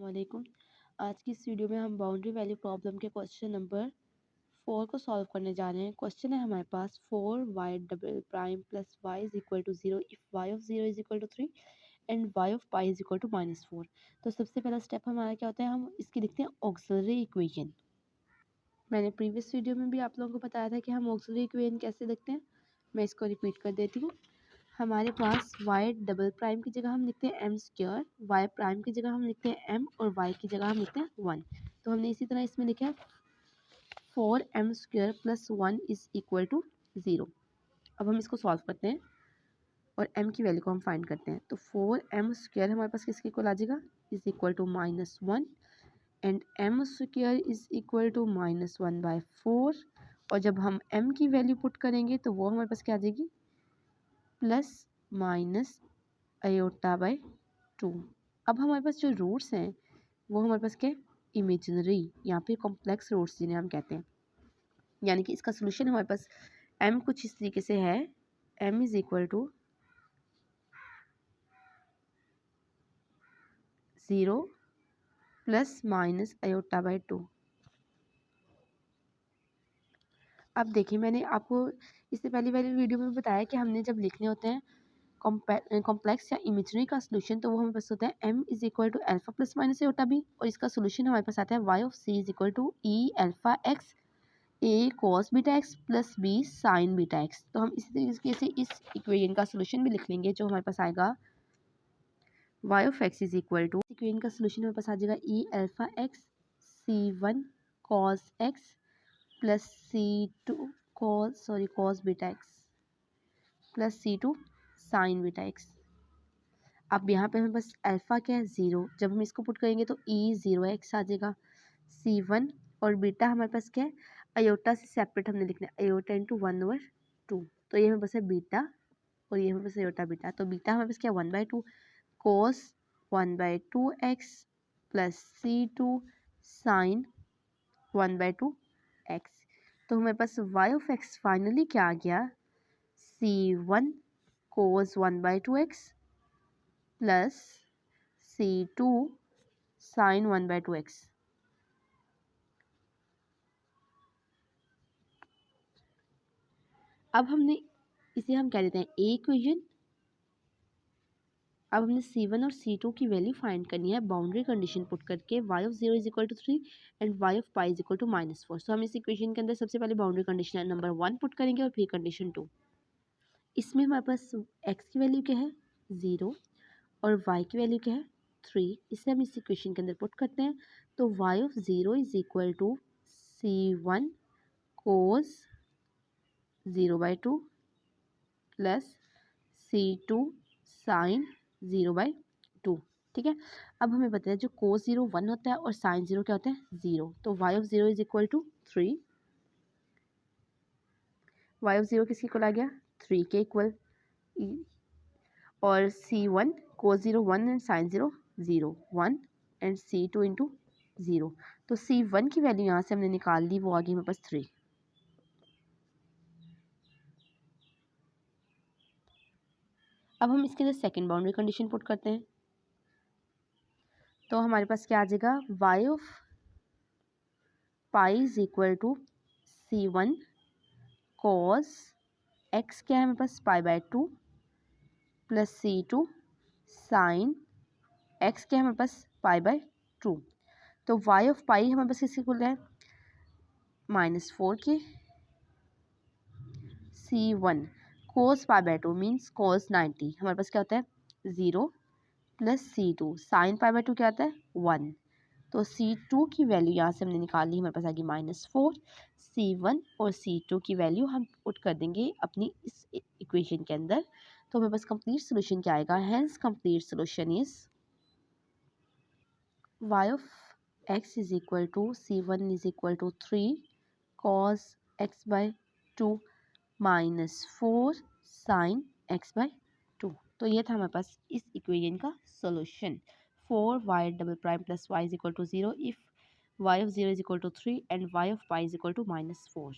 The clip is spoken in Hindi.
अस्सलामुअलैकुम। आज की इस वीडियो में हम बाउंड्री वैल्यू प्रॉब्लम के क्वेश्चन नंबर 4 को सॉल्व करने जा रहे हैं। क्वेश्चन है हमारे पास 4y double prime plus y is equal to 0 if y of 0 is equal to 3 and y of pi is equal to -4। तो सबसे पहला स्टेप हमारा क्या होता है, हम इसकी लिखते हैं ऑक्सिलरी इक्वेशन। मैंने प्रीवियस वीडियो में भी आप लोगों को बताया था कि हम ऑक्सिलरी इक्वेशन कैसे लिखते हैं। मैं इसको रिपीट कर देती हूँ। हमारे पास y डबल प्राइम की जगह हम लिखते हैं एम स्क्वायर, y प्राइम की जगह हम लिखते हैं m और y की जगह हम लिखते हैं 1। तो हमने इसी तरह इसमें लिखा है 4m square plus 1 is equal to 0। अब हम इसको सॉल्व करते हैं और m की वैल्यू को हम फाइंड करते हैं। तो 4m स्क्वायर हमारे पास किसके इक्वल आ जाएगा, is equal to -1 and m square is equal to -1/4। और जब हम m की वैल्यू पुट करेंगे तो वो हमारे पास क्या आ जाएगी, प्लस माइनस -2। अब हमारे पास जो रूट्स हैं वो हमारे पास क्या है, इमेजिनरी, यहाँ पे कॉम्प्लेक्स रूट्स जिन्हें हम कहते हैं। यानी कि इसका सोल्यूशन हमारे पास m कुछ इस तरीके से है, m is equal to 0 plus minus -2। अब देखिए, मैंने आपको इससे पहले वाली वीडियो में बताया कि हमने जब लिखने होते हैं कॉम्प्लेक्स या इमेजिनरी का सोल्यूशन, तो वो हमारे पास होता है m is equal to alpha plus minus eta B, और इसका सोल्यूशन हमारे पास आता है y of c is equal to e alpha x a cos beta x plus b sine beta x। तो हम इसी तरीके से इस इक्वेशन का सोल्यूशन भी लिख लेंगे, जो हमारे पास आएगा y of x is equal to, equation का सोल्यूशन हमारे पास आ जाएगा e alpha x c1 cos x plus c2 cos beta x plus c2 sine beta x। अब यहाँ पे हमें बस अल्फ़ा क्या है, 0। जब हम इसको पुट करेंगे तो e0x आ जाएगा। c1 और बीटा हमारे पास क्या है, अयोटा से सेपरेट हमने लिखना है, अयोटा इंटू 1/2। तो ये हमें बस है बीटा और ये हमें बस अयोटा बीटा। तो बीटा हमारे पास क्या है, 1/2 कोस 1/2x plus c2 sign 1/2x। तो हमारे पास y ऑफ x फाइनली क्या आ गया, c1 कोस 1/2x plus c2 sign 1/2x। अब हमने इसे हम कह देते हैं ए इक्वेशन। अब हमने c1 और c2 की वैल्यू फाइंड करनी है बाउंड्री कंडीशन पुट करके, y of 0 is equal to 3 and y of pi is equal to -4। तो हम इस इक्वेशन के अंदर सबसे पहले बाउंड्री कंडीशन नंबर 1 पुट करेंगे और फिर कंडीशन 2। इसमें हमारे पास x की वैल्यू क्या है, 0, और y की वैल्यू क्या है, 3। इसे हम इस इक्वेशन के अंदर पुट करते हैं। तो y of 0 is equal to c1 cos 0/2 plus c2 sine 0/2। ठीक है। अब हमें पता है जो कोस 0 1 होता है और साइन 0 क्या होता है, 0। तो y of 0 is equal to 3। y of 0 किसके इक्वल आ गया, 3 के इक्वल। और c1 cos 0 1 and sine 0 0 1 and c2 into 0। तो c1 की वैल्यू यहाँ से हमने निकाल ली, वो आ गई हमारे पास 3। अब हम इसके अंदर सेकेंड बाउंड्री कंडीशन पुट करते हैं। तो हमारे पास क्या आ जाएगा, y of pi is equal to c1 cos x क्या है हमारे पास, π/2 प्लस c2 साइन x क्या है हमारे पास, π/2। तो y ऑफ पाई हमारे पास किसके इक्वल है, -4 के। c1 कोस π/2 मीन्स कोस 90, हमारे पास क्या होता है 0 प्लस c2 साइन π/2 क्या आता है 1। तो c2 की वैल्यू यहाँ से हमने निकाल ली, हमारे पास आ गई -4। c1 और c2 की वैल्यू हम पुट कर देंगे अपनी इस इक्वेशन के अंदर। तो हमारे पास कंप्लीट सोल्यूशन क्या आएगा, hence complete solution is y of x is equal to c1 is equal to 3 cos x/2 -4 sine x/2। तो ये था हमारे पास इस इक्वेशन का solution. 4y double prime plus y is equal to 0 if y of 0 is equal to 3 and y of pi is equal to -4।